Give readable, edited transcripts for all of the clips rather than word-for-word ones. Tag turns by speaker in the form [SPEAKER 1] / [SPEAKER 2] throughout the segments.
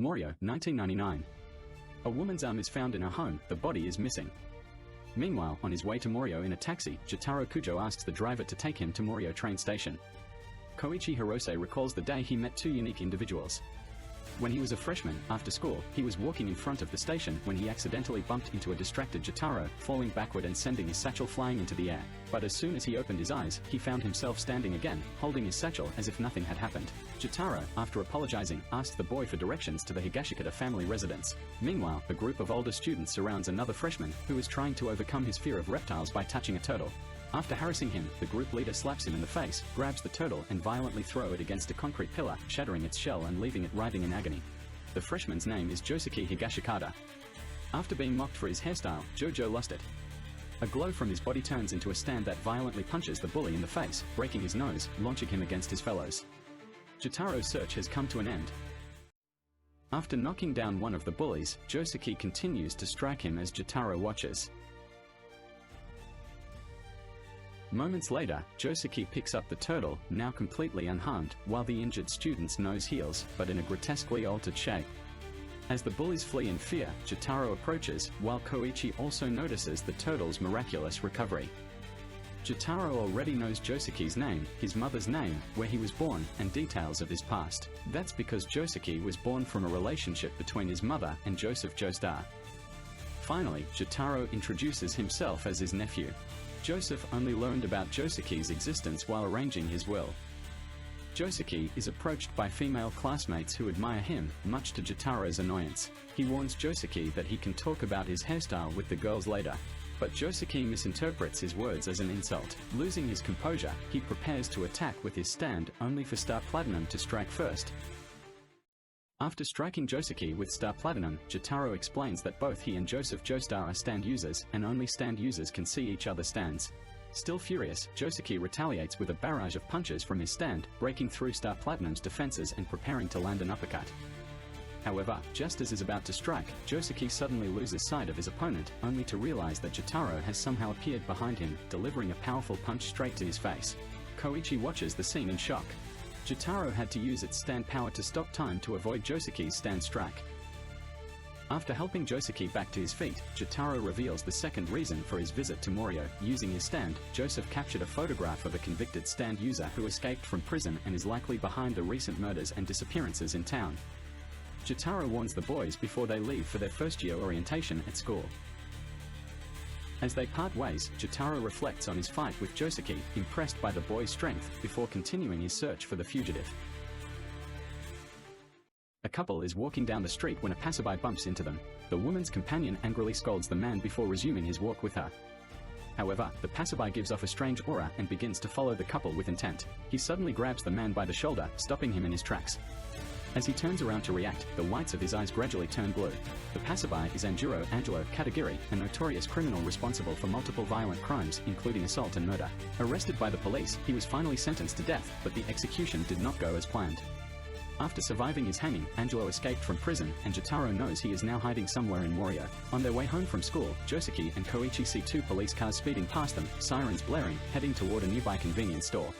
[SPEAKER 1] Morioh, 1999. A woman's arm is found in her home, the body is missing. Meanwhile, on his way to Morioh in a taxi, Jotaro Kujo asks the driver to take him to Morioh train station. Koichi Hirose recalls the day he met two unique individuals. When he was a freshman, after school, he was walking in front of the station when he accidentally bumped into a distracted Jotaro, falling backward and sending his satchel flying into the air. But as soon as he opened his eyes, he found himself standing again, holding his satchel as if nothing had happened. Jotaro, after apologizing, asked the boy for directions to the Higashikata family residence. Meanwhile, a group of older students surrounds another freshman, who is trying to overcome his fear of reptiles by touching a turtle. After harassing him, the group leader slaps him in the face, grabs the turtle and violently throws it against a concrete pillar, shattering its shell and leaving it writhing in agony. The freshman's name is Josuke Higashikata. After being mocked for his hairstyle, JoJo lost it. A glow from his body turns into a stand that violently punches the bully in the face, breaking his nose, launching him against his fellows. Jotaro's search has come to an end. After knocking down one of the bullies, Josuke continues to strike him as Jotaro watches. Moments later, Josuke picks up the turtle, now completely unharmed, while the injured student's nose heals, but in a grotesquely altered shape. As the bullies flee in fear, Jotaro approaches, while Koichi also notices the turtle's miraculous recovery. Jotaro already knows Josuke's name, his mother's name, where he was born, and details of his past. That's because Josuke was born from a relationship between his mother and Joseph Joestar. Finally, Jotaro introduces himself as his nephew. Joseph only learned about Josuke's existence while arranging his will. Josuke is approached by female classmates who admire him, much to Jotaro's annoyance. He warns Josuke that he can talk about his hairstyle with the girls later. But Josuke misinterprets his words as an insult. Losing his composure, he prepares to attack with his stand, only for Star Platinum to strike first. After striking Josuke with Star Platinum, Jotaro explains that both he and Joseph Joestar are stand users, and only stand users can see each other's stands. Still furious, Josuke retaliates with a barrage of punches from his stand, breaking through Star Platinum's defenses and preparing to land an uppercut. However, just as is about to strike, Josuke suddenly loses sight of his opponent, only to realize that Jotaro has somehow appeared behind him, delivering a powerful punch straight to his face. Koichi watches the scene in shock. Jotaro had to use its stand power to stop time to avoid Josuke's stand strike. After helping Josuke back to his feet, Jotaro reveals the second reason for his visit to Morioh. Using his stand, Joseph captured a photograph of a convicted stand user who escaped from prison and is likely behind the recent murders and disappearances in town. Jotaro warns the boys before they leave for their first-year orientation at school. As they part ways, Jotaro reflects on his fight with Josuke, impressed by the boy's strength, before continuing his search for the fugitive. A couple is walking down the street when a passerby bumps into them. The woman's companion angrily scolds the man before resuming his walk with her. However, the passerby gives off a strange aura and begins to follow the couple with intent. He suddenly grabs the man by the shoulder, stopping him in his tracks. As he turns around to react, the whites of his eyes gradually turn blue. The passerby is Angelo Katagiri, a notorious criminal responsible for multiple violent crimes, including assault and murder. Arrested by the police, he was finally sentenced to death, but the execution did not go as planned. After surviving his hanging, Angelo escaped from prison, and Jotaro knows he is now hiding somewhere in Morioh. On their way home from school, Josuke and Koichi see two police cars speeding past them, sirens blaring, heading toward a nearby convenience store.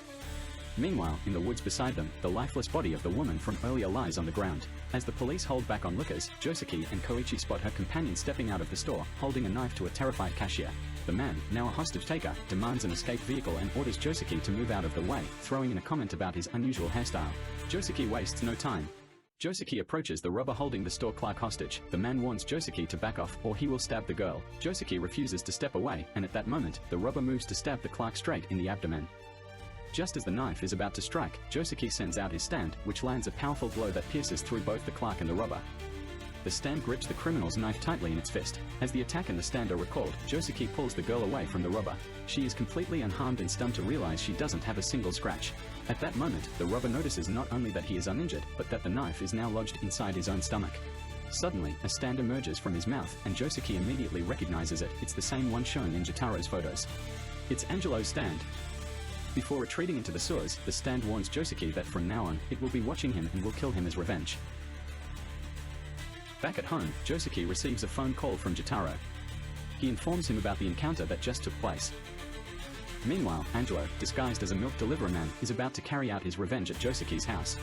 [SPEAKER 1] Meanwhile, in the woods beside them, the lifeless body of the woman from earlier lies on the ground. As the police hold back onlookers, Josuke and Koichi spot her companion stepping out of the store, holding a knife to a terrified cashier. The man, now a hostage-taker, demands an escape vehicle and orders Josuke to move out of the way, throwing in a comment about his unusual hairstyle. Josuke wastes no time. Josuke approaches the robber holding the store clerk hostage. The man warns Josuke to back off, or he will stab the girl. Josuke refuses to step away, and at that moment, the robber moves to stab the clerk straight in the abdomen. Just as the knife is about to strike, Josuke sends out his stand, which lands a powerful blow that pierces through both the clerk and the robber. The stand grips the criminal's knife tightly in its fist. As the attack and the stand are recalled, Josuke pulls the girl away from the robber. She is completely unharmed and stunned to realize she doesn't have a single scratch. At that moment, the robber notices not only that he is uninjured, but that the knife is now lodged inside his own stomach. Suddenly, a stand emerges from his mouth, and Josuke immediately recognizes it. It's the same one shown in Jotaro's photos. It's Angelo's stand. Before retreating into the sewers, the stand warns Josuke that from now on, it will be watching him and will kill him as revenge. Back at home, Josuke receives a phone call from Jotaro. He informs him about the encounter that just took place. Meanwhile, Angelo, disguised as a milk delivery man, is about to carry out his revenge at Josuke's house.